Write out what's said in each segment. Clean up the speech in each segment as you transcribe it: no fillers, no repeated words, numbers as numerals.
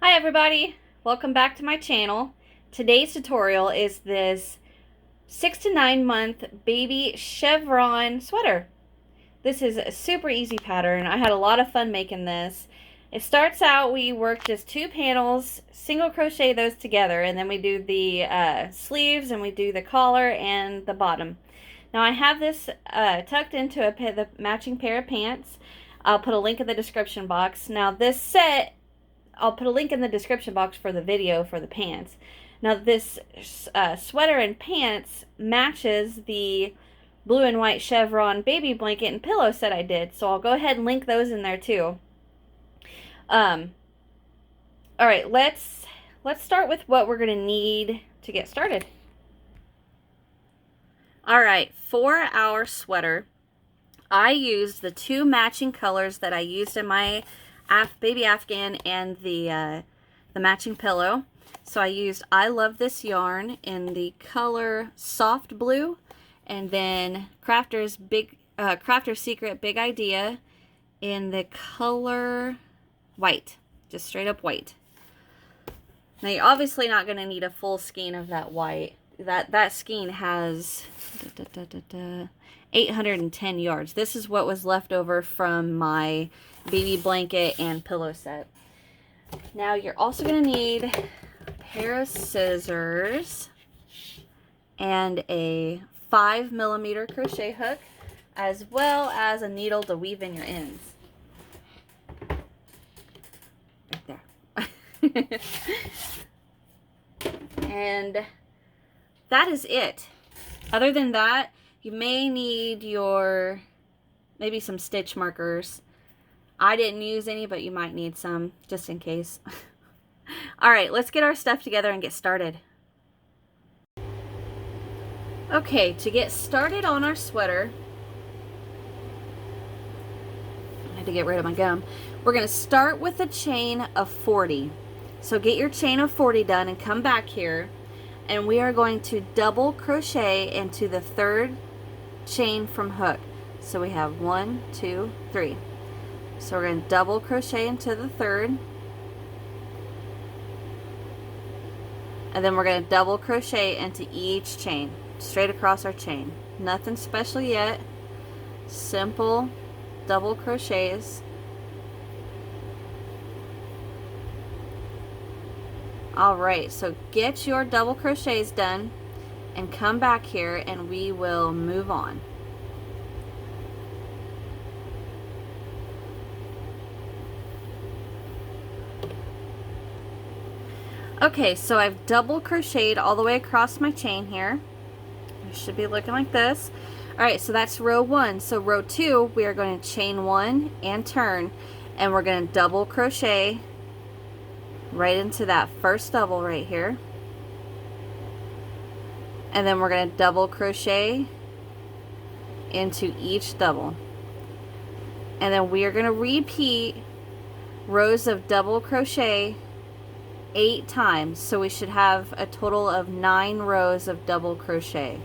Hi everybody, welcome back to my channel. Today's tutorial is this 6 to 9 month baby chevron sweater. This is a super easy pattern. I had a lot of fun making this. It starts out, we work just 2 panels, single crochet those together, and then we do the sleeves and we do the collar and the bottom. Now I have this tucked into the matching pair of pants. I'll put a link in the description box. Now this set, I'll put a link in the description box for the video for the pants. Now this sweater and pants matches the blue and white chevron baby blanket and pillow set I did. So I'll go ahead and link those in there too. Alright, let's start with what we're going to need to get started. Alright, for our sweater, I used the 2 matching colors that I used in my baby Afghan and the matching pillow. So I used I Love This yarn in the color soft blue, and then Crafter's Secret Big Idea in the color white, just straight up white. Now you're obviously not going to need a full skein of that white. That skein has 810 yards. This is what was left over from my baby blanket and pillow set. Now you're also going to need a pair of scissors and a 5mm crochet hook, as well as a needle to weave in your ends. Right there. And that is it. Other than that, you may need maybe some stitch markers. I didn't use any, but you might need some just in case. Alright, let's get our stuff together and get started. Okay, to get started on our sweater, I had to get rid of my gum. We're going to start with a chain of 40. So get your chain of 40 done and come back here. And we are going to double crochet into the 3rd chain from hook. So we have 1, 2, 3. So we're going to double crochet into the 3rd, and then we're going to double crochet into each chain, straight across our chain. Nothing special yet, simple double crochets. Alright, so get your double crochets done and come back here and we will move on. Okay, so I've double crocheted all the way across my chain here. It should be looking like this. Alright, so that's row 1. So row 2, we are going to chain 1 and turn, and we're going to double crochet right into that first double right here. And then we're going to double crochet into each double. And then we are going to repeat rows of double crochet 8 times. So we should have a total of 9 rows of double crochet.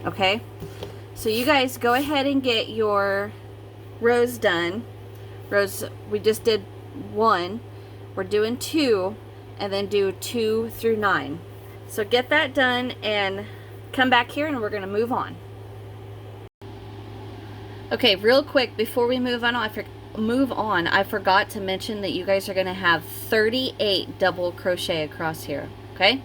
Okay? So you guys go ahead and get your rows done. Rows, we just did 1. We're doing 2, and then do 2 through 9. So get that done and come back here and we're going to move on. Okay, real quick before we move on, I forgot to mention that you guys are going to have 38 double crochet across here. Okay?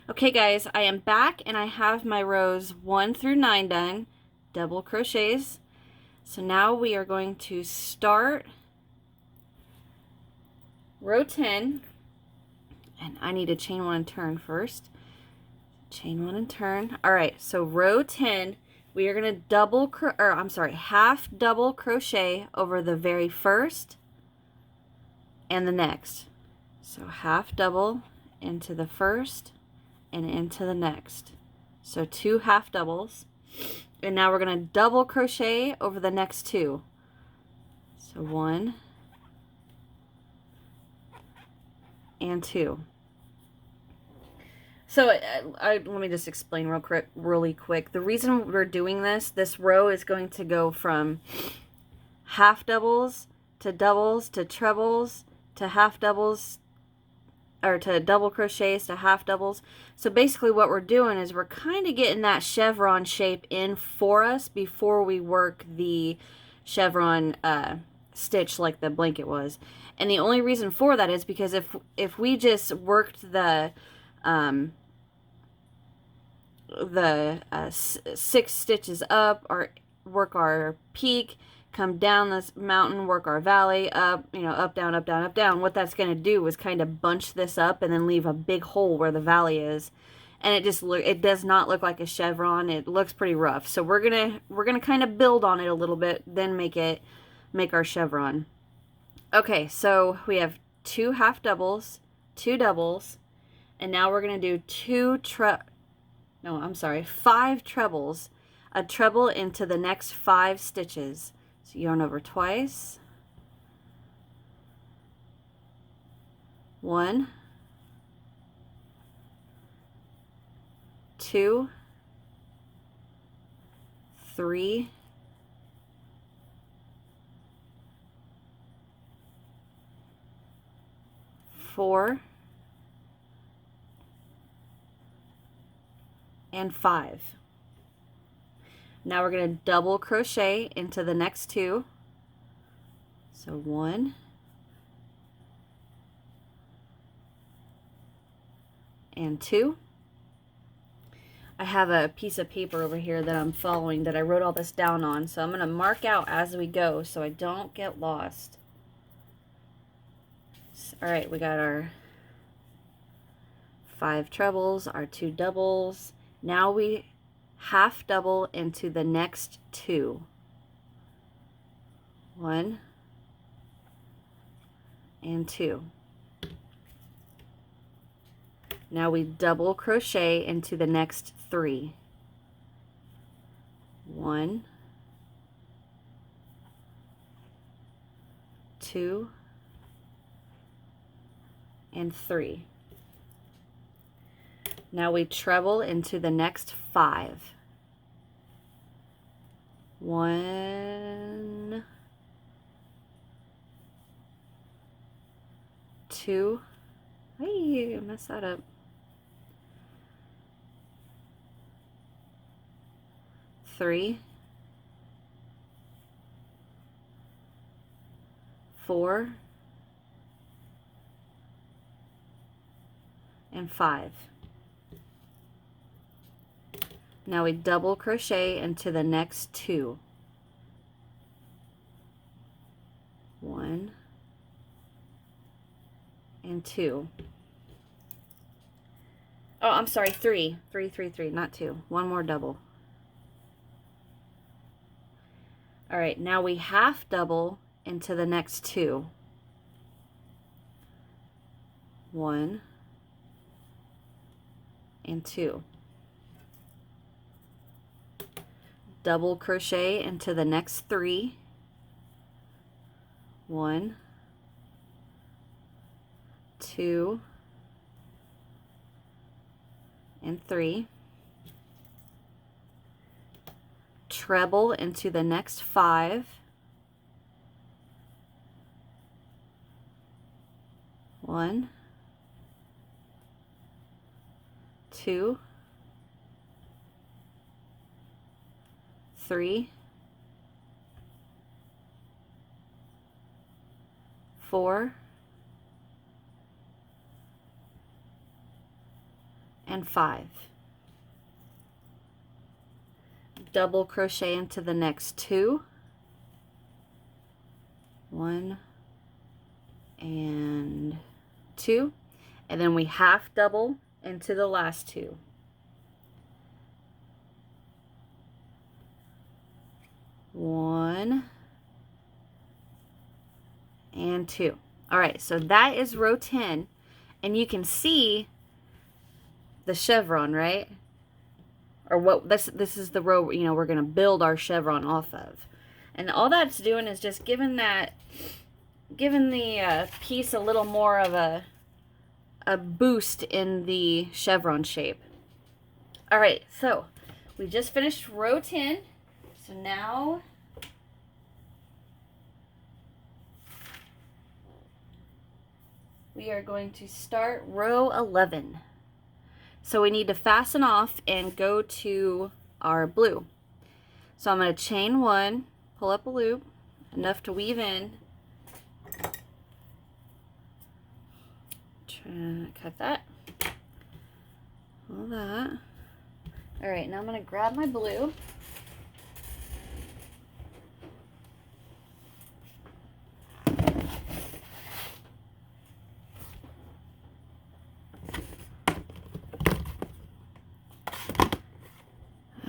Okay guys, I am back and I have my rows 1 through 9 done, double crochets. So now we are going to start row 10, and I need to chain 1 and turn first. Chain 1 and turn. Alright, so row 10, we are going to half double crochet over the very first and the next. So half double into the first and into the next. So 2 half doubles. And now we're going to double crochet over the next 2. So 1 and 2. So let me just explain really quick. The reason we're doing this row is going to go from half doubles to doubles to trebles to half doubles, or to double crochets to half doubles. So basically what we're doing is we're kind of getting that chevron shape in for us before we work the chevron stitch like the blanket was. And the only reason for that is because if we just worked the 6 stitches up, or work our peak, come down this mountain, work our valley, up, you know, up, down, up, down, up, down, what that's going to do is kind of bunch this up and then leave a big hole where the valley is. And it does not look like a chevron. It looks pretty rough. So we're gonna kind of build on it a little bit, then make our chevron. Okay, so we have 2 half doubles, 2 doubles, and now we're gonna do 5 trebles, a treble into the next 5 stitches. So yarn over twice, 1, 2, 3, 4, and 5. Now we're going to double crochet into the next 2. So 1 and 2. I have a piece of paper over here that I'm following that I wrote all this down on, so I'm going to mark out as we go so I don't get lost. All right, we got our 5 trebles, our 2 doubles. Now we half double into the next 2. 1 and 2. Now we double crochet into the next 3. 1, 2, and 3. Now we treble into the next 5. 1, 2. Hey, I messed that up. 3, 4, and 5. Now we double crochet into the next 2. 1 and 2. Oh, I'm sorry, 3, not 2. One more double. All right, now we half double into the next 2. 1 and 2. Double crochet into the next 3. 1, 2, and 3. Treble into the next 5. 1, 2, 3, 4, and 5. Double crochet into the next 2. 1 and 2. And then we half double into the last 2. 1 and 2. All right, so that is row 10, and you can see the chevron, right? Or what this is the row, you know, we're going to build our chevron off of. And all that's doing is just giving the piece a little more of a boost in the chevron shape. All right, so we just finished row 10. So now we are going to start row 11. So we need to fasten off and go to our blue. So I'm going to chain 1, pull up a loop, enough to weave in. Try to cut that. All that. All right, now I'm going to grab my blue.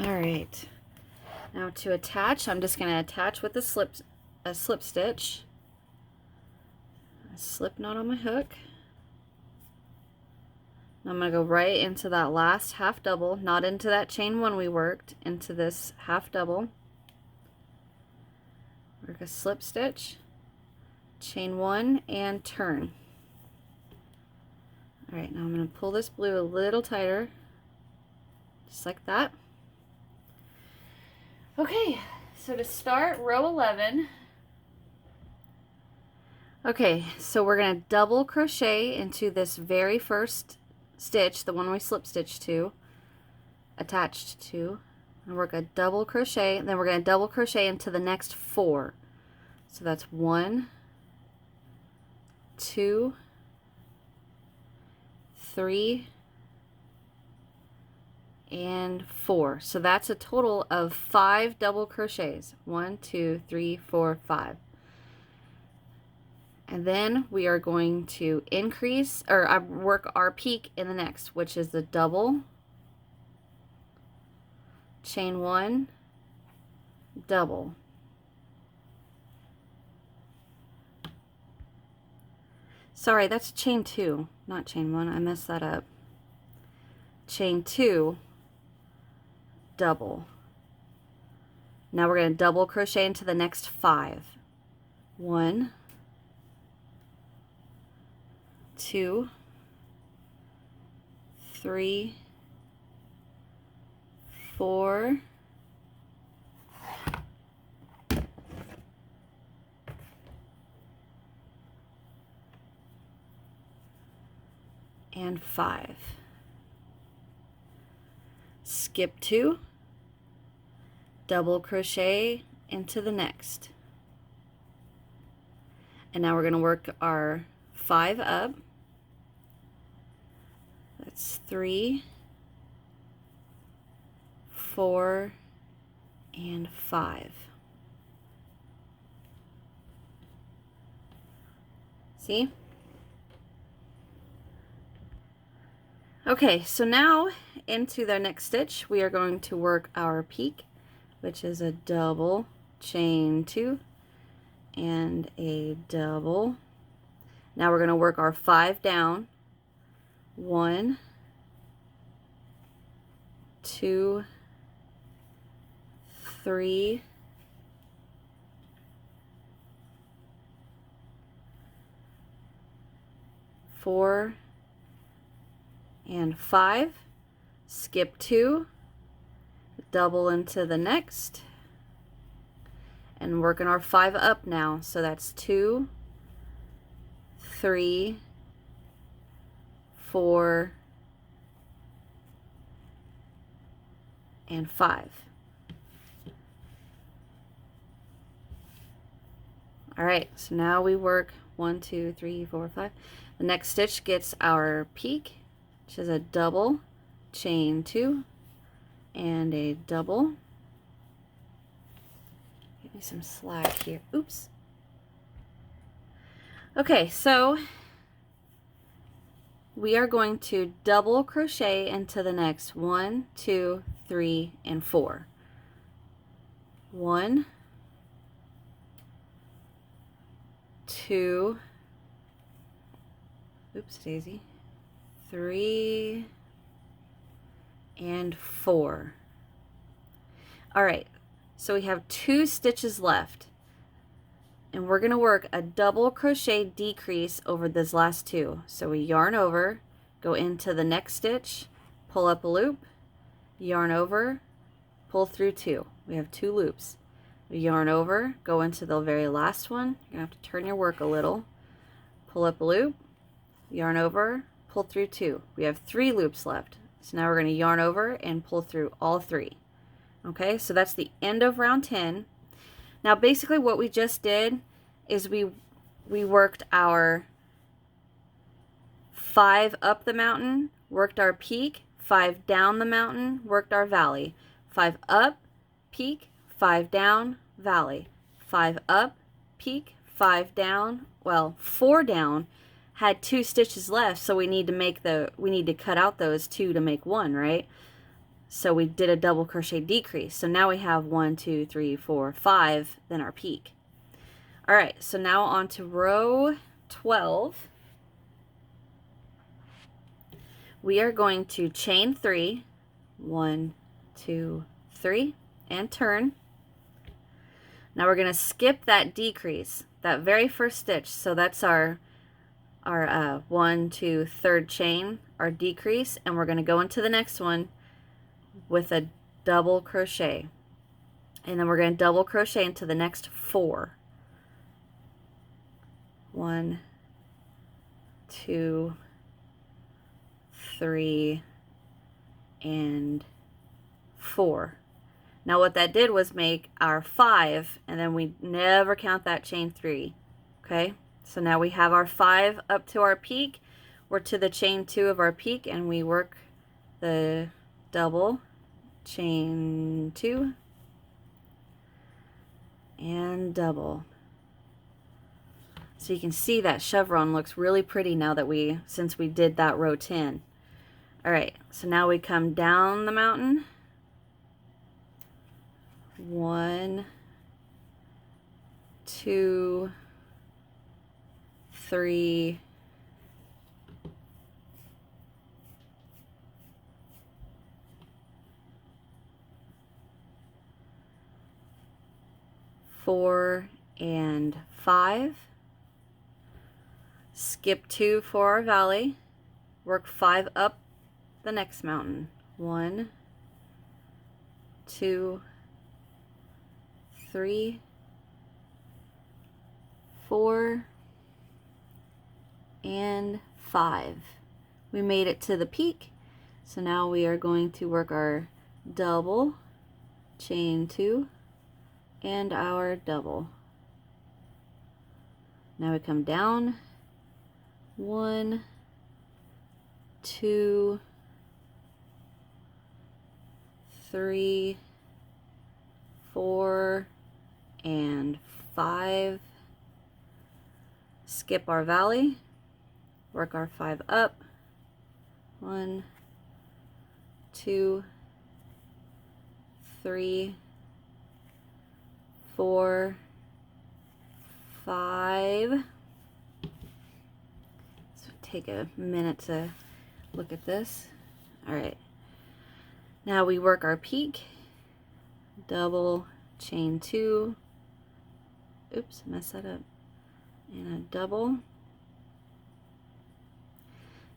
All right, now to attach, I'm just going to attach with a slip stitch, a slip knot on my hook. I'm going to go right into that last half double, not into that chain 1 we worked, into this half double. Work a slip stitch, chain 1, and turn. All right, now I'm going to pull this blue a little tighter, just like that. Okay, so to start row 11, okay, so we're going to double crochet into this very first stitch, the one we slip stitched to, attached to, and work a double crochet, and then we're going to double crochet into the next 4. So that's 1, 2, 3, and 4. So that's a total of 5 double crochets. 1, 2, 3, 4, 5. And then we are going to increase or work our peak in the next, which is the double, chain 1, double. Sorry, that's chain 2, not chain 1. I messed that up. Chain 2, double. Now we're going to double crochet into the next 5. 1, 2, 3, 4, and 5. Skip 2, double crochet into the next. And now we're going to work our 5 up. That's 3, 4, and 5. See? Okay, so now into the next stitch, we are going to work our peak, which is a double, chain 2, and a double. Now we're going to work our 5 down. 1, 2, 3, 4, and 5. Skip 2, double into the next, and working our 5 up now. So that's 2, 3, 4, and 5. All right, so now we work 1, 2, 3, 4, 5. The next stitch gets our peak, which is a double, chain 2, and a double. Give me some slack here. Oops. Okay, so we are going to double crochet into the next 1, 2, 3, and 4. 1, 2, oops, daisy, 3, and 4. All right, so we have 2 stitches left, and we're going to work a double crochet decrease over this last 2. So we yarn over, go into the next stitch, pull up a loop, yarn over, pull through 2. We have 2 loops. We yarn over, go into the very last one. You're going to have to turn your work a little, pull up a loop, yarn over, pull through 2. We have 3 loops left. So now we're going to yarn over and pull through all 3. Okay, so that's the end of round 10. Now basically what we just did is we worked our 5 up the mountain, worked our peak, 5 down the mountain, worked our valley. 5 up, peak, 5 down, valley. 5 up, peak, 5 down, well, 4 down, had 2 stitches left, so we need to cut out those 2 to make 1, right? So we did a double crochet decrease. So now we have 1, 2, 3, 4, 5, then our peak. All right, so now on to row 12. We are going to chain 3, 1, 2, 3, and turn. Now we're going to skip that decrease, that very first stitch. So that's our 1, 2, 3rd chain, our decrease, and we're going to go into the next one with a double crochet, and then we're going to double crochet into the next 4. 1, 2, 3, and 4. Now what that did was make our 5, and then we never count that chain 3. Okay, so now we have our 5 up to our peak. We're to the chain 2 of our peak, and we work the double, chain 2, and double. So you can see that chevron looks really pretty now that since we did that row 10. All right, so now we come down the mountain. 1, 2, 3, 4, and 5. Skip 2 for our valley. Work 5 up the next mountain. 1, 2, 3, 4, and 5. We made it to the peak, so now we are going to work our double, chain 2, and our double. Now we come down. 1, 2, 3, 4, and 5. Skip our valley, work our 5 up. 1, 2, 3, 4, 5. So take a minute to look at this. All right, now we work our peak, double, chain 2, oops, messed that up, and a double.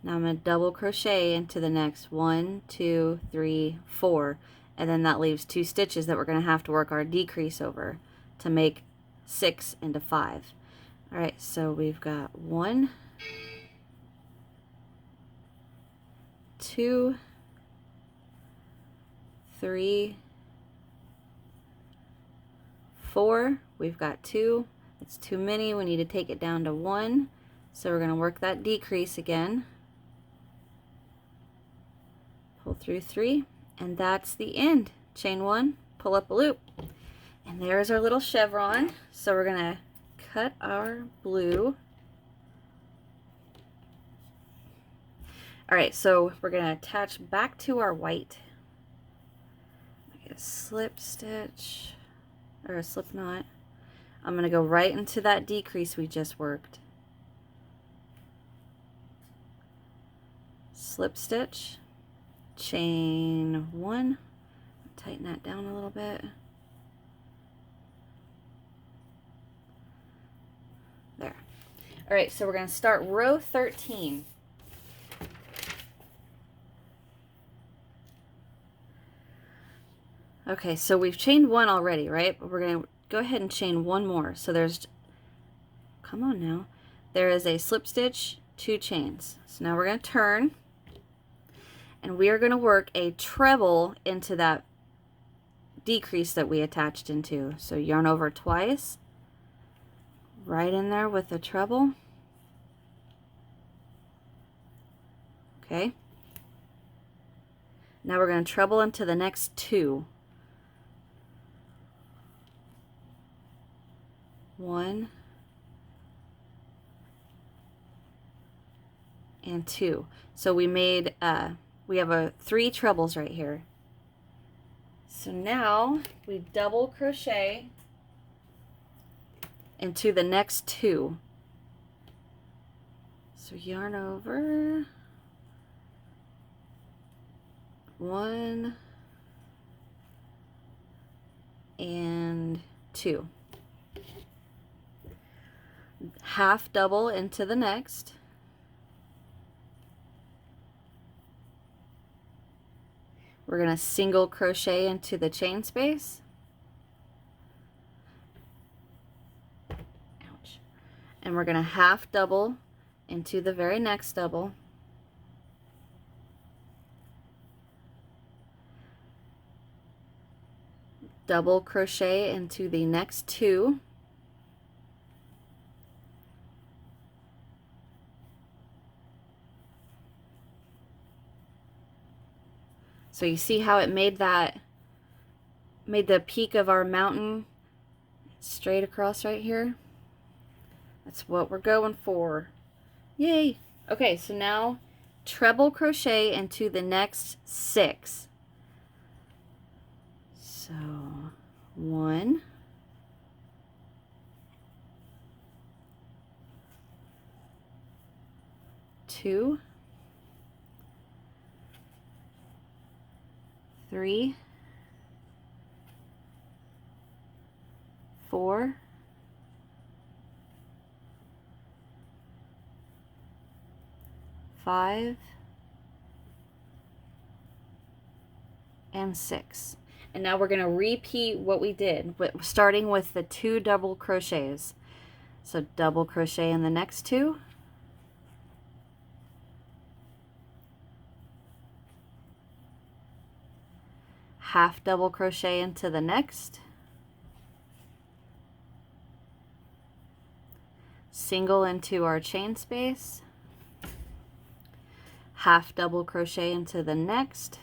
Now I'm going to double crochet into the next 1, 2, 3, 4, and then that leaves 2 stitches that we're going to have to work our decrease over to make 6 into 5. All right, so we've got 1, 2, 3, 4. We've got 2. It's too many. We need to take it down to 1. So we're going to work that decrease again. Pull through 3, and that's the end. Chain 1, pull up a loop, and there's our little chevron. So we're going to cut our blue. All right, so we're going to attach back to our white. Get a slip stitch or a slip knot. I'm going to go right into that decrease we just worked. Slip stitch, chain 1, tighten that down a little bit. There. All right, so we're going to start row 13. Okay, so we've chained 1 already, right? But we're going to go ahead and chain 1 more. So there's, come on now, there is a slip stitch 2 chains. So now we're going to turn, and we are going to work a treble into that decrease that we attached into. So yarn over twice, right in there with the treble. Okay. Now we're going to treble into the next 2. 1 and 2. So we made we have 3 trebles right here. So now we double crochet into the next 2. So yarn over 1 and 2. Half double into the next. We're going to single crochet into the chain space. Ouch. And we're going to half double into the very next double. Double crochet into the next 2. So you see how it made the peak of our mountain straight across right here? That's what we're going for. Yay! Okay, so now treble crochet into the next 6. So 1, 2, 3, 4, 5, and 6. And now we're going to repeat what we did, starting with the 2 double crochets. So double crochet in the next 2. Half double crochet into the next. Single into our chain space. Half double crochet into the next.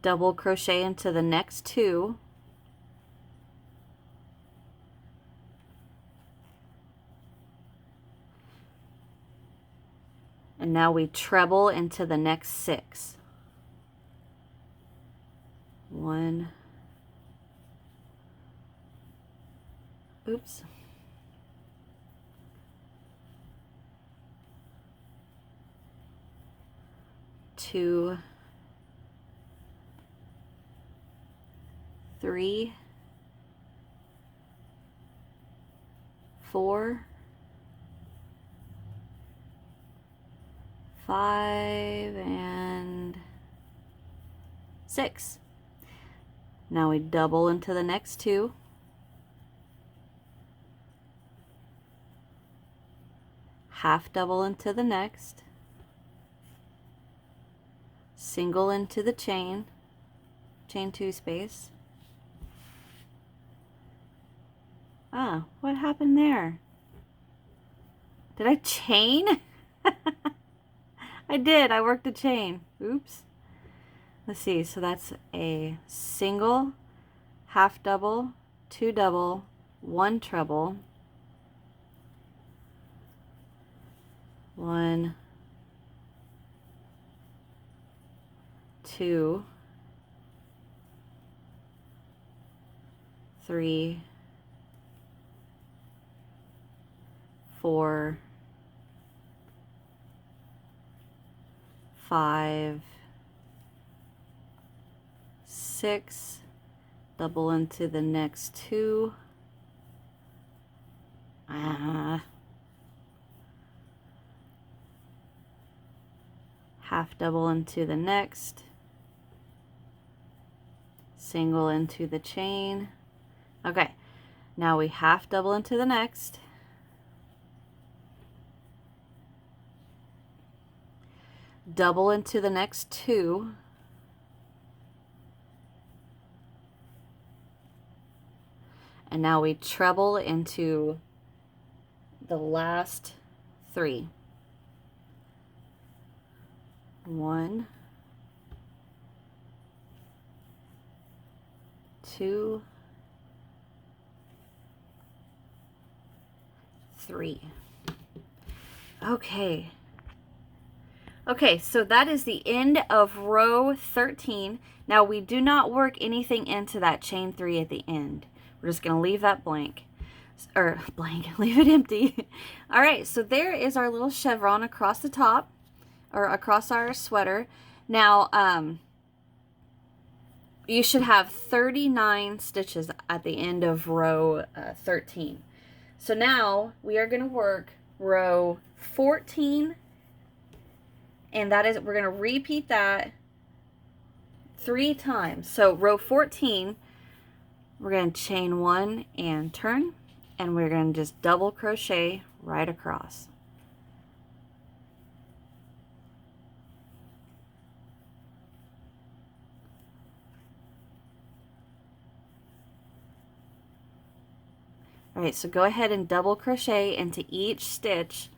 Double crochet into the next 2. And now we treble into the next 6. 1, oops, 2, 3, 4, 5, and 6. Now we double into the next 2. Half double into the next. Single into the chain 2 space. Ah, what happened there? Did I chain? I did, I worked a chain. Oops. Let's see, so that's a single, half double, 2 double, 1 treble, 1, 2, 3, 4, 5, 6, double into the next 2, half double into the next, single into the chain. Okay, now we half double into the next, double into the next 2, and now we treble into the last 3. 1, 2, 3. Okay. Okay, so that is the end of row 13. Now we do not work anything into that chain 3 at the end. We're just going to leave that blank. Or blank, leave it empty. All right, so there is our little chevron across the top, or across our sweater. Now, you should have 39 stitches at the end of row 13. So now we are going to work row 14, and that is, we're going to repeat that 3 times. So row 14, we're going to chain 1 and turn, and we're going to just double crochet right across. All right, so go ahead and double crochet into each stitch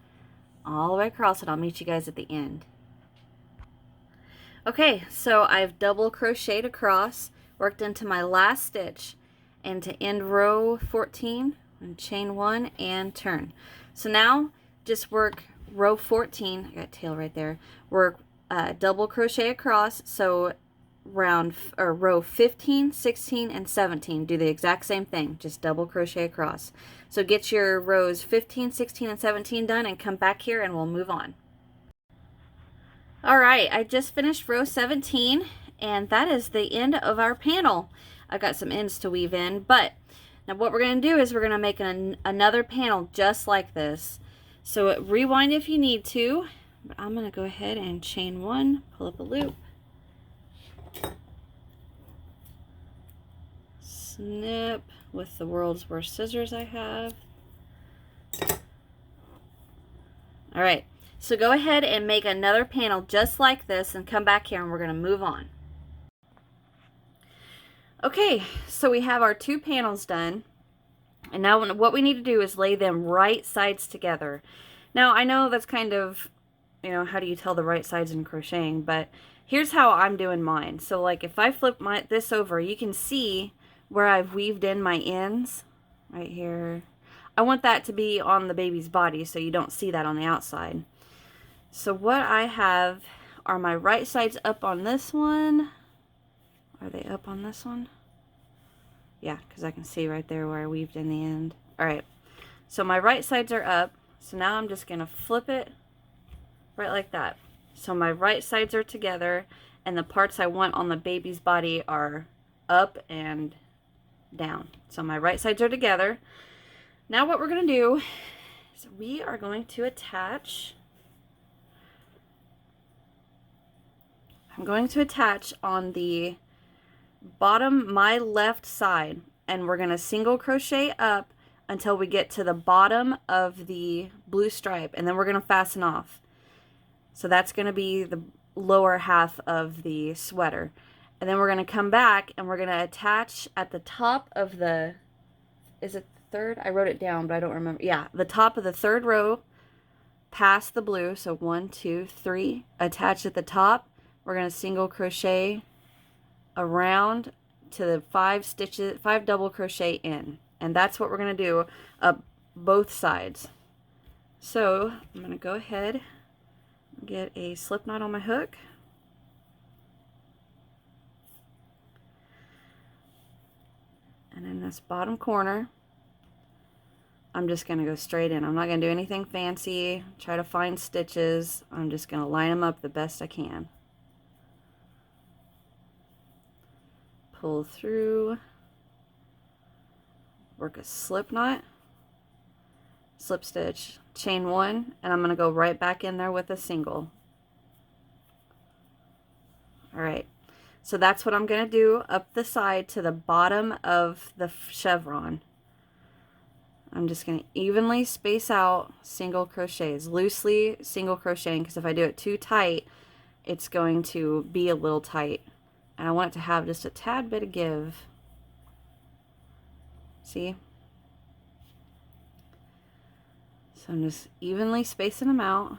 all the way across, and I'll meet you guys at the end. Okay, so I've double crocheted across, worked into my last stitch, and to end row 14, and chain 1 and turn. So now just work row 14, I got tail right there, work double crochet across, so row 15, 16, and 17, do the exact same thing, just double crochet across. So get your rows 15, 16, and 17 done, and come back here and we'll move on. All right, I just finished row 17, and that is the end of our panel. I've got some ends to weave in, but now what we're going to do is we're going to make another panel just like this. So rewind if you need to, but I'm going to go ahead and chain 1, pull up a loop, snip with the world's worst scissors I have. All right. So go ahead and make another panel just like this and come back here and we're going to move on. Okay, so we have our 2 panels done. And now what we need to do is lay them right sides together. Now I know that's kind of, you know, how do you tell the right sides in crocheting, but here's how I'm doing mine. So like if I flip this over, you can see where I've weaved in my ends right here. I want that to be on the baby's body so you don't see that on the outside. So what I have are my right sides up on this one. Are they up on this one? Yeah, because I can see right there where I weaved in the end. All right, so my right sides are up. So now I'm just going to flip it right like that. So my right sides are together, and the parts I want on the baby's body are up and down. So my right sides are together. Now what we're going to do is we are going to attach... I'm going to attach on the bottom, my left side, and we're going to single crochet up until we get to the bottom of the blue stripe, and then we're going to fasten off. So that's going to be the lower half of the sweater. And then we're going to come back and we're going to attach at the top of the, is it the 3rd? I wrote it down, but I don't remember. Yeah, the top of the 3rd row past the blue. So 1, 2, 3, attach at the top. We're going to single crochet around to the 5 double crochet in, and that's what we're going to do up both sides. So I'm going to go ahead and get a slip knot on my hook, and in this bottom corner I'm just going to go straight in. I'm not going to do anything fancy, try to find stitches. I'm just going to line them up the best I can. Pull through, work a slip knot, slip stitch, chain 1, and I'm going to go right back in there with a single. Alright, so that's what I'm going to do up the side to the bottom of the chevron. I'm just going to evenly space out single crochets, loosely single crocheting, because if I do it too tight, it's going to be a little tight. And I want it to have just a tad bit of give. See? So I'm just evenly spacing them out.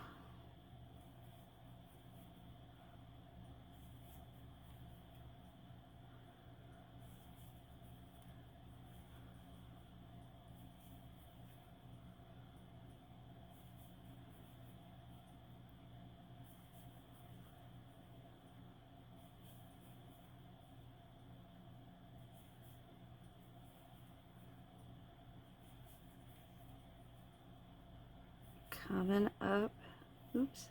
Coming up. Oops.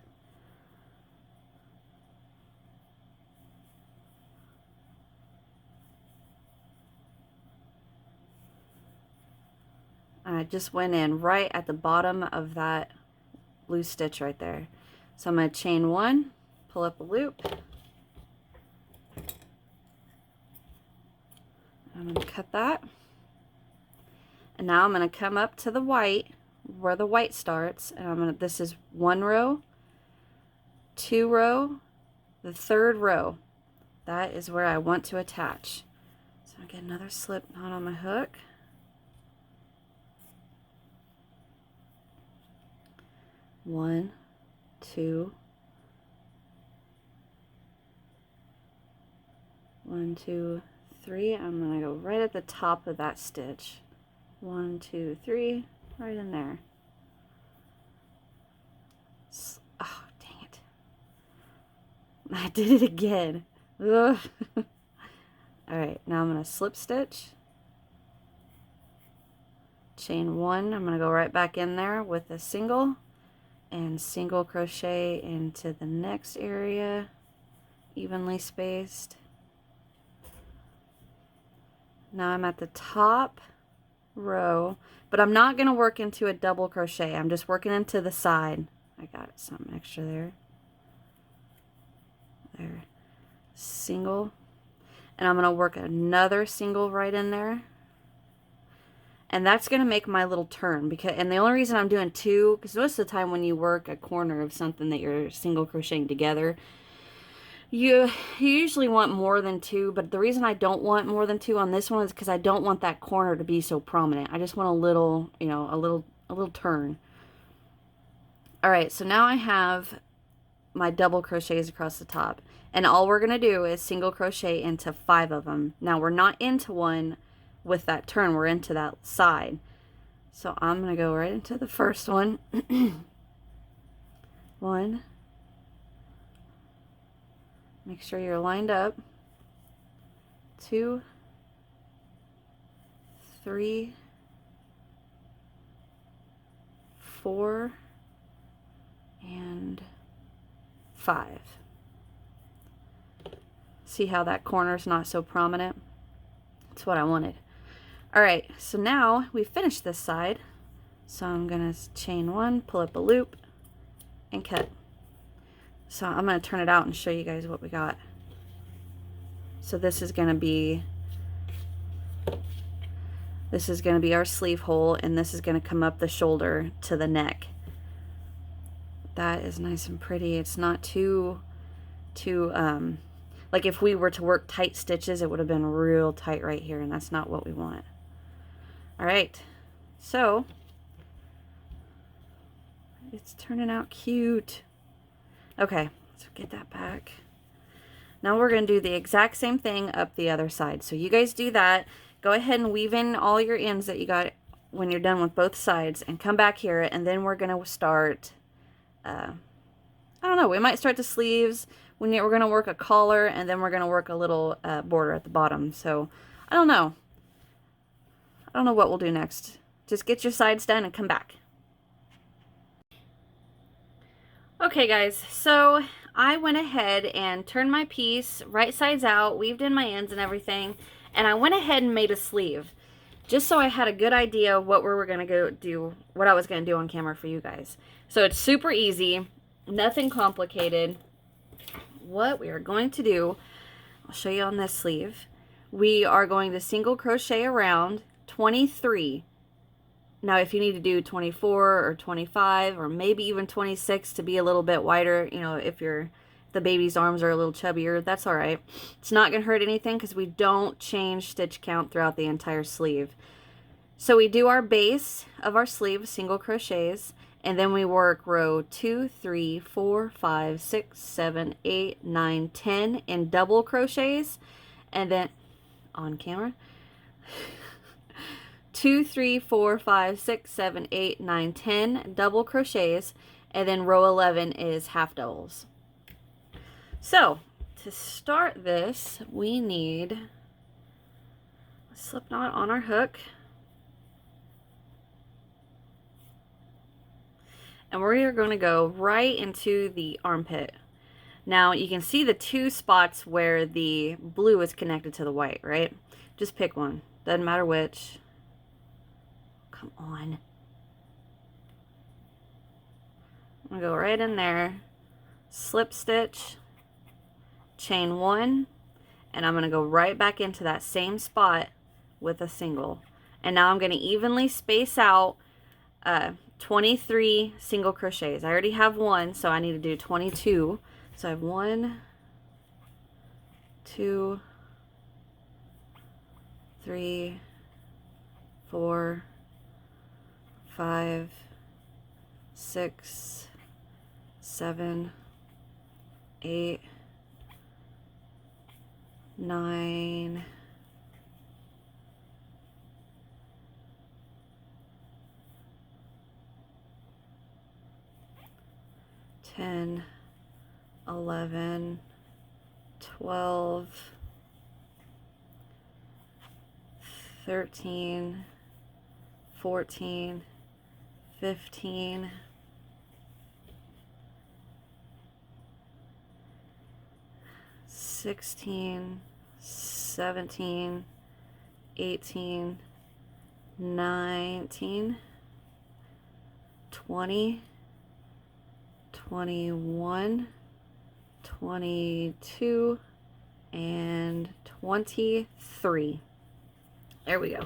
And I just went in right at the bottom of that blue stitch right there. So I'm going to chain one, pull up a loop. I'm going to cut that. And now I'm going to come up to the white, where the white starts, and I'm going to, this is 1 row, 2 row, the 3rd row. That is where I want to attach. So I get another slip knot on my hook. One, two, 1, 2, 3. I'm going to go right at the top of that stitch. 1, 2, 3, right in there. Oh, dang it. I did it again. Ugh. Alright, now I'm going to slip stitch. Chain 1. I'm going to go right back in there with a single. And single crochet into the next area. Evenly spaced. Now I'm at the top row, but I'm not going to work into a double crochet. I'm just working into the side. I got something extra there. There. Single. And I'm going to work another single right in there. And that's going to make my little turn. And the only reason I'm doing 2, because most of the time when you work a corner of something that you're single crocheting together, you usually want more than 2, but the reason I don't want more than 2 on this one is because I don't want that corner to be so prominent. I just want a little, you know, a little turn. All right, so now I have my double crochets across the top, and all we're gonna do is single crochet into 5 of them. Now we're not into one with that turn, we're into that side. So I'm gonna go right into the first one. 1. Make sure you're lined up. 2, 3, 4, and 5. See how that corner's not so prominent? That's what I wanted. Alright, so now we finished this side. So I'm going to chain 1, pull up a loop, and cut. So I'm going to turn it out and show you guys what we got. So this is going to be our sleeve hole, and this is going to come up the shoulder to the neck. That is nice and pretty. It's not too like if we were to work tight stitches, it would have been real tight right here, and that's not what we want. All right, so it's turning out cute. Okay, so get that back. Now we're going to do the exact same thing up the other side. So you guys do that. Go ahead and weave in all your ends that you got when you're done with both sides, and come back here, and then we're going to start, I don't know, we might start the sleeves. We're going to work a collar, and then we're going to work a little border at the bottom. So I don't know. I don't know what we'll do next. Just get your sides done and come back. Okay guys, so I went ahead and turned my piece right sides out, weaved in my ends and everything, and I went ahead and made a sleeve just so I had a good idea of what we were going to go do, what I was going to do on camera for you guys. So it's super easy, nothing complicated. What we are going to do, I'll show you on this sleeve. We are going to single crochet around 23. Now, if you need to do 24 or 25 or maybe even 26 to be a little bit wider, you know, if the baby's arms are a little chubbier. That's all right. It's not going to hurt anything because we don't change stitch count throughout the entire sleeve. So we do our base of our sleeve, single crochets, and then we work row 2, 3, 4, 5, 6, 7, 8, 9, 10 in double crochets, and then on camera 2, 3, 4, 5, 6, 7, 8, 9, 10 double crochets, and then row 11 is half doubles. So to start this, we need a slip knot on our hook, and we're going to go right into the armpit. Now you can see the two spots where the blue is connected to the white, right? Just pick one, doesn't matter which. Come on. I'm going to go right in there, slip stitch, chain 1, and I'm going to go right back into that same spot with a single. And now I'm going to evenly space out 23 single crochets. I already have one, so I need to do 22. So I have 1, 2, 3, 4, 5, 6, 7, 8, 9, 10, 11, 12, 13, 14, 15, 16, 17, 18, 19, 20, 21, 22, and 23. There we go.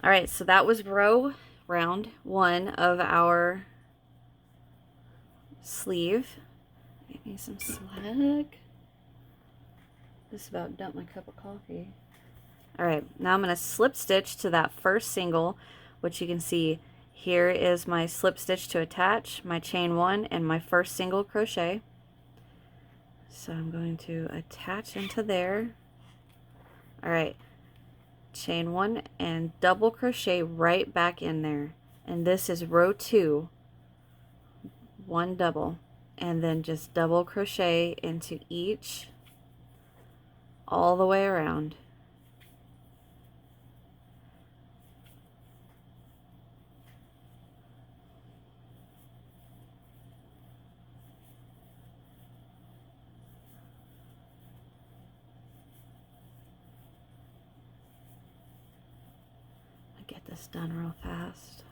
All right, so that was round 1 of our sleeve. Give me some slack. Just about dumped my cup of coffee. All right, now I'm going to slip stitch to that first single, which you can see here is my slip stitch to attach, my chain 1, and my first single crochet. So I'm going to attach into there. All right, chain 1 and double crochet right back in there. And this is row 2, 1 double, and then just double crochet into each all the way around. Get this done real fast.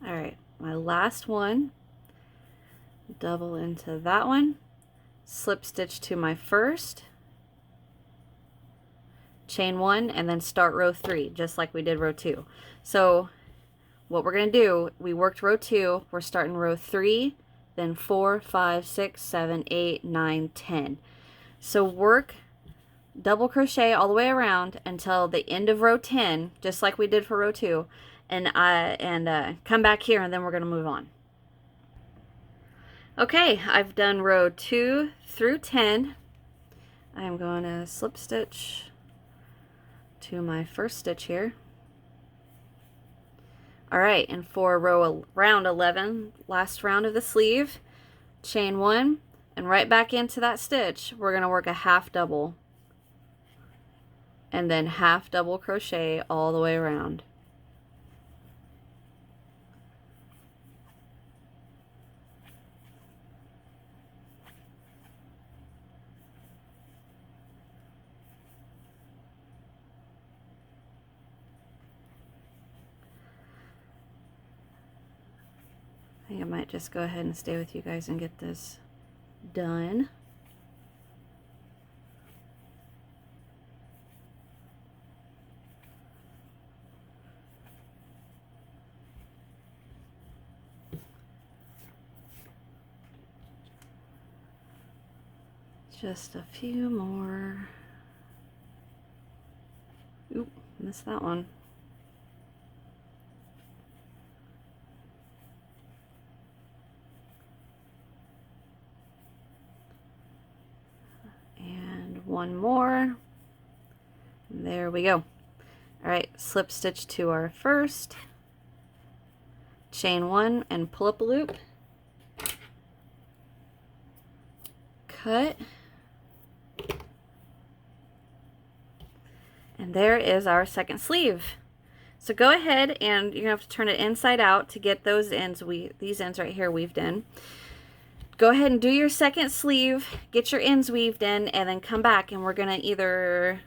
All right, my last one, double into that one, slip stitch to my first, chain 1, and then start row 3, just like we did row 2. So what we're going to do, we worked row 2, we're starting row 3, then 4, 5, 6, 7, 8, 9, 10. So work double crochet all the way around until the end of row 10, just like we did for row 2, and come back here, and then we're going to move on. Okay, I've done row 2 through 10. I'm going to slip stitch to my first stitch here. All right, and for round 11, last round of the sleeve, chain 1, and right back into that stitch, we're going to work a half double. and then half double crochet all the way around. I think I might just go ahead and stay with you guys and get this done. Just a few more. Oop, missed that one. And one more. There we go. All right, slip stitch to our first, chain one and pull up a loop, cut, and there is our second sleeve. So go ahead and you're gonna have to turn it inside out to get those ends, these ends right here weaved in. Go ahead and do your second sleeve, get your ends weaved in, and then come back and we're gonna either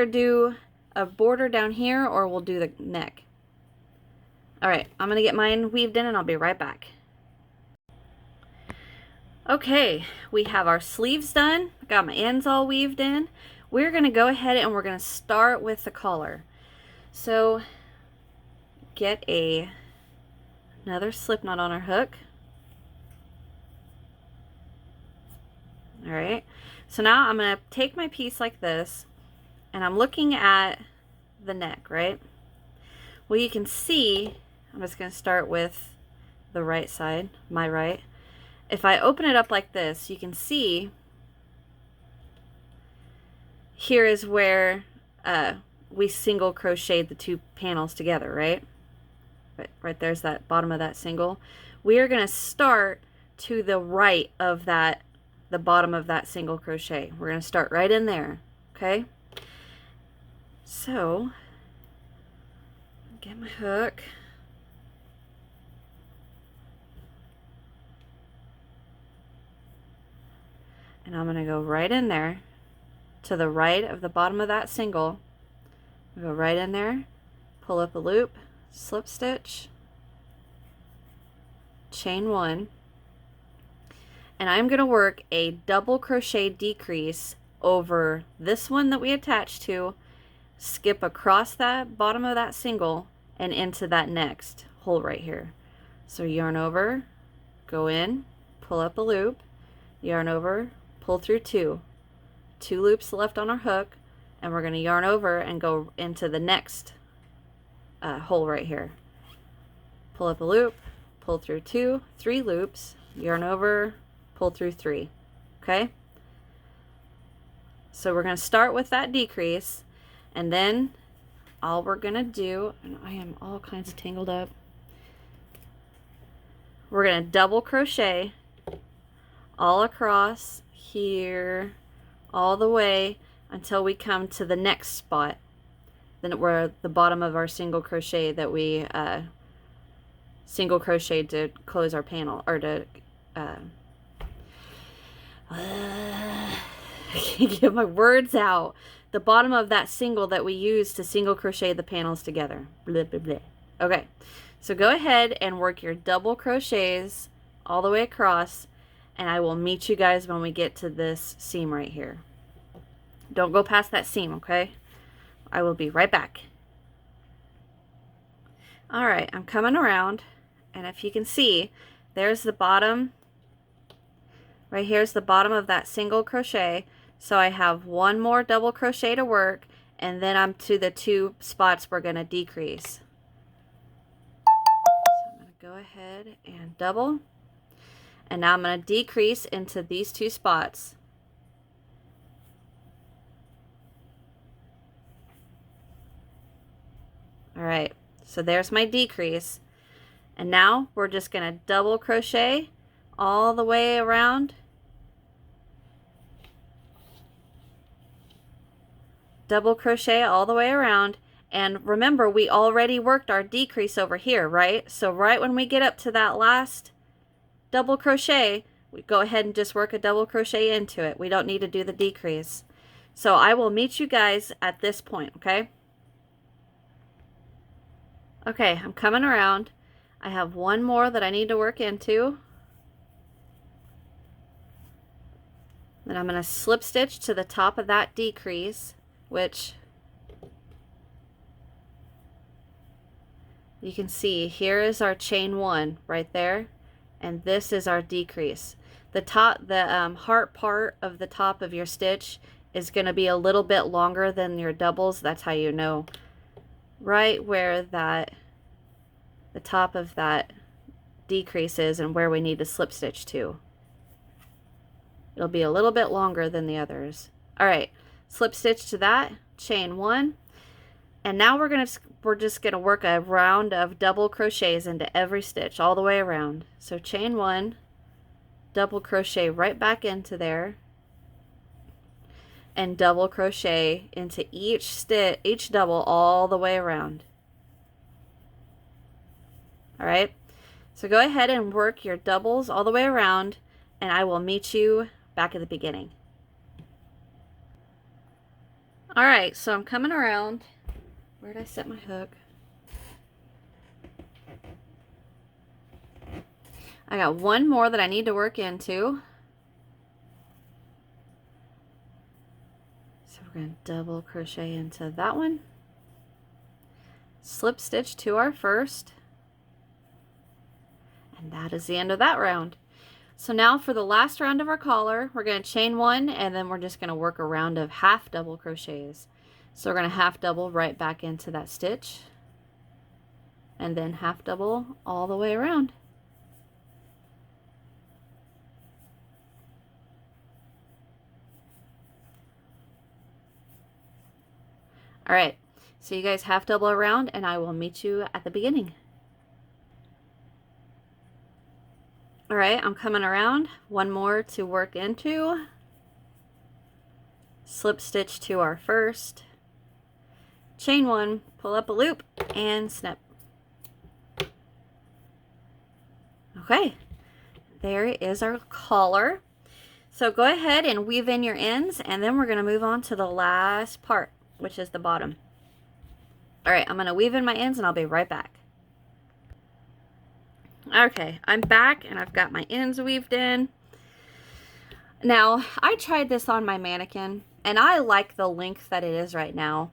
do a border down here or we'll do the neck. All right, I'm gonna get mine weaved in and I'll be right back. Okay, we have our sleeves done. I got my ends all weaved in. We're gonna go ahead and we're gonna start with the collar. So get another slip knot on our hook. All right, so now I'm gonna take my piece like this and I'm looking at the neck, right? Well, you can see, I'm just gonna start with the right side, my right. If I open it up like this, you can see here is where we single crocheted the two panels together, right? Right there's that bottom of that single. We are gonna start to the right of that, the bottom of that single crochet. We're gonna start right in there, okay? So, get my hook. And I'm gonna go right in there to the right of the bottom of that single. Go right in there, pull up a loop, slip stitch, chain one, and I'm gonna work a double crochet decrease over this one that we attached to, skip across that bottom of that single and into that next hole right here. So yarn over, go in, pull up a loop, yarn over, pull through two loops left on our hook, and we're going to yarn over and go into the next hole right here. Pull up a loop, pull through three loops, yarn over, pull through three. Okay, so we're going to start with that decrease, and then all we're going to do, and I am all kinds of tangled up, we're going to double crochet all across here, all the way until we come to the next spot, then where the bottom of our single crochet that we single crocheted to close our panel, or to I can't get my words out. The bottom of that single that we used to single crochet the panels together. Blah, blah, blah. Okay, so go ahead and work your double crochets all the way across, and I will meet you guys when we get to this seam right here. Don't go past that seam, okay? I will be right back. All right, I'm coming around, and if you can see, there's the bottom. Right here's the bottom of that single crochet. So I have one more double crochet to work, and then I'm to the two spots we're going to decrease. So I'm going to go ahead and double, and now I'm going to decrease into these two spots. All right, so there's my decrease, and now we're just going to double crochet all the way around double crochet all the way around. And remember, we already worked our decrease over here, right? So right when we get up to that last double crochet, we go ahead and just work a double crochet into it. We don't need to do the decrease. So I will meet you guys at this point, okay? Okay, I'm coming around. I have one more that I need to work into. Then I'm going to slip stitch to the top of that decrease, which you can see here is our chain 1 right there, and this is our decrease. The top, the heart part of the top of your stitch is going to be a little bit longer than your doubles. That's how you know right where that the top of that decrease is and where we need to slip stitch to. It'll be a little bit longer than the others. All right, slip stitch to that, chain 1, and now we're just gonna work a round of double crochets into every stitch all the way around. So chain 1, double crochet right back into there, and double crochet into each double all the way around. All right, so go ahead and work your doubles all the way around, and I will meet you back at the beginning. All right, so I'm coming around. Where did I set my hook? I got one more that I need to work into. So we're going to double crochet into that one. Slip stitch to our first. And that is the end of that round. So now for the last round of our collar, we're going to chain 1, and then we're just going to work a round of half double crochets. So we're going to half double right back into that stitch, and then half double all the way around. All right, so you guys half double around, and I will meet you at the beginning. All right, I'm coming around. One more to work into. Slip stitch to our first. Chain 1, pull up a loop, and snip. Okay, there is our collar. So go ahead and weave in your ends, and then we're going to move on to the last part, which is the bottom. All right, I'm going to weave in my ends, and I'll be right back. Okay, I'm back, and I've got my ends weaved in. Now, I tried this on my mannequin, and I like the length that it is right now,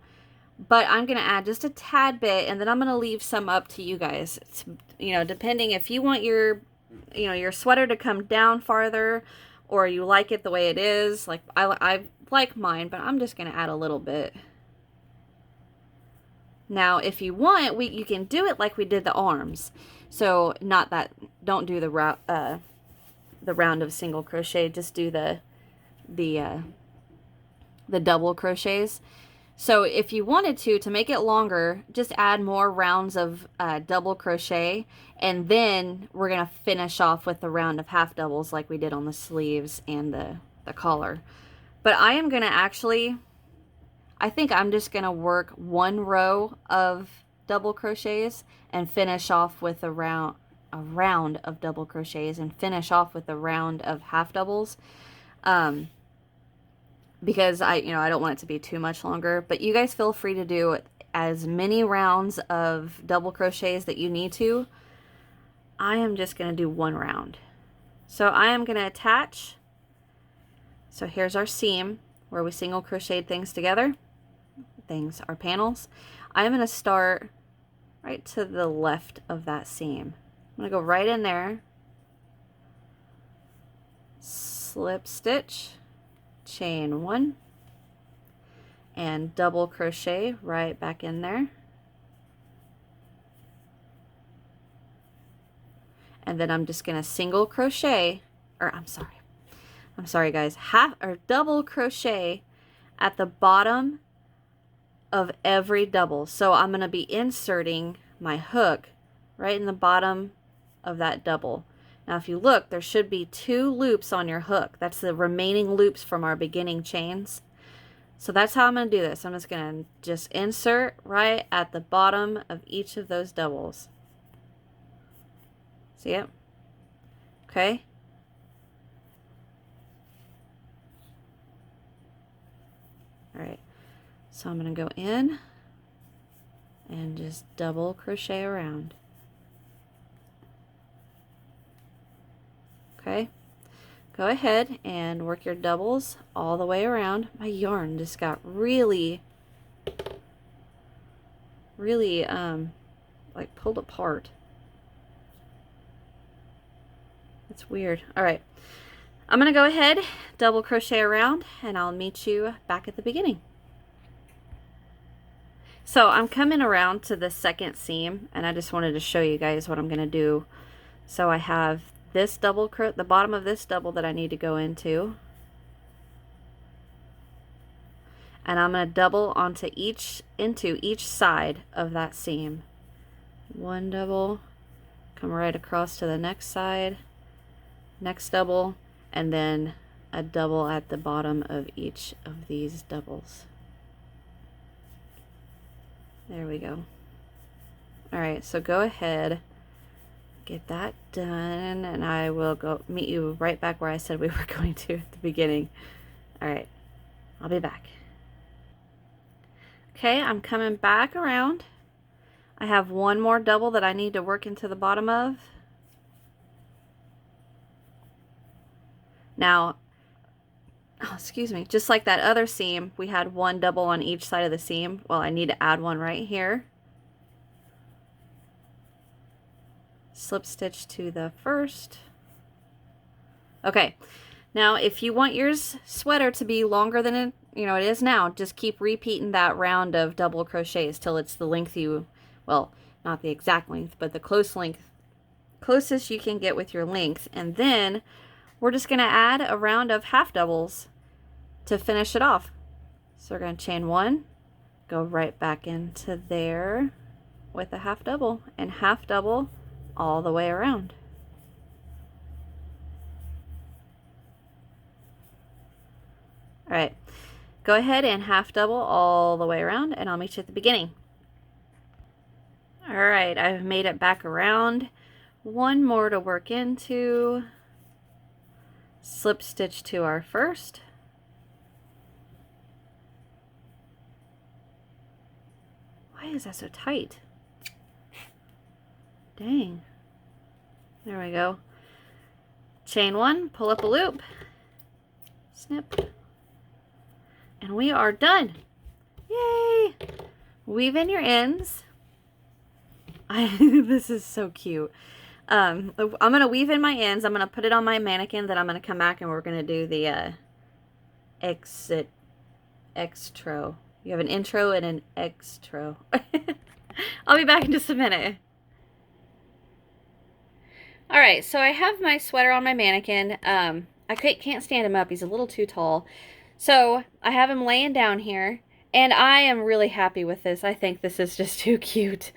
but I'm going to add just a tad bit, and then I'm going to leave some up to you guys. It's, you know, depending if you want your, your sweater to come down farther, or you like it the way it is. Like, I like mine, but I'm just going to add a little bit. Now, if you want, you can do it like we did the arms. So, don't do the round of single crochet, just do the double crochets. So if you wanted to make it longer, just add more rounds of double crochet, and then we're going to finish off with the round of half doubles like we did on the sleeves and the collar. But I am going to I think I'm just going to work one row of double crochets and finish off with a round of double crochets and finish off with a round of half doubles. Because I don't want it to be too much longer, but you guys feel free to do as many rounds of double crochets that you need to. I am just going to do one round. So I am going to attach. So here's our seam where we single crocheted things together. Things are panels. I'm going to start right to the left of that seam. I'm going to go right in there, slip stitch, chain 1, and double crochet right back in there. And then I'm just going to single crochet, or I'm sorry guys, double crochet at the bottom of every double. So I'm going to be inserting my hook right in the bottom of that double. Now if you look, there should be 2 loops on your hook. That's the remaining loops from our beginning chains. So that's how I'm going to do this. I'm just going to just insert right at the bottom of each of those doubles. See it? Okay. All right. So I'm going to go in and just double crochet around. Okay. Go ahead and work your doubles all the way around. My yarn just got really like pulled apart. It's weird. All right. I'm going to go ahead, double crochet around, and I'll meet you back at the beginning. So I'm coming around to the second seam, and I just wanted to show you guys what I'm going to do. So I have this double, the bottom of this double that I need to go into. And I'm going to double onto into each side of that seam. One double, come right across to the next side, next double, and then a double at the bottom of each of these doubles. There we go. All right, so go ahead, get that done, and I will go meet you right back where I said we were going to at the beginning. All right, I'll be back. Okay, I'm coming back around. I have one more double that I need to work into the bottom of. Now, oh, excuse me, just like that other seam, we had one double on each side of the seam. Well, I need to add one right here. Slip stitch to the first. Okay, now if you want your sweater to be longer than it is now, just keep repeating that round of double crochets till it's the length you, well, not the exact length, but the closest you can get with your length. And then we're just going to add a round of half doubles to finish it off. So we're going to chain one, go right back into there with a half double, and half double all the way around. All right, go ahead and half double all the way around, and I'll meet you at the beginning. All right, I've made it back around. One more to work into. Slip stitch to our first. Why is that so tight? Dang. There we go. Chain one, pull up a loop, snip, and we are done. Yay! Weave in your ends. This is so cute. I'm going to weave in my ends. I'm going to put it on my mannequin. Then I'm going to come back and we're going to do the extro. You have an intro and an extro. I'll be back in just a minute. All right, so I have my sweater on my mannequin. I can't stand him up. He's a little too tall. So I have him laying down here, and I am really happy with this. I think this is just too cute.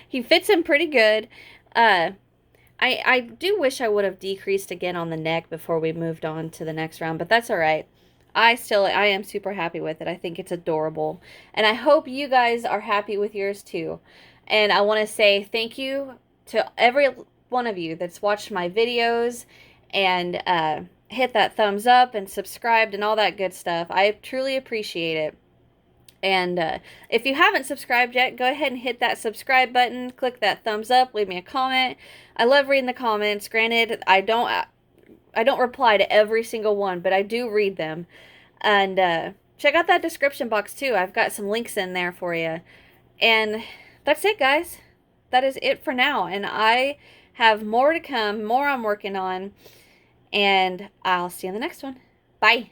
He fits him pretty good. I do wish I would have decreased again on the neck before we moved on to the next round, but that's all right. I am super happy with it. I think it's adorable, and I hope you guys are happy with yours too. And I want to say thank you to every one of you that's watched my videos and hit that thumbs up and subscribed and all that good stuff. I truly appreciate it. And if you haven't subscribed yet, go ahead and hit that subscribe button, click that thumbs up, leave me a comment. I love reading the comments. Granted, I don't reply to every single one, but I do read them. And check out that description box too. I've got some links in there for you. And that's it, guys. That is it for now. And I have more to come, more I'm working on. And I'll see you in the next one. Bye.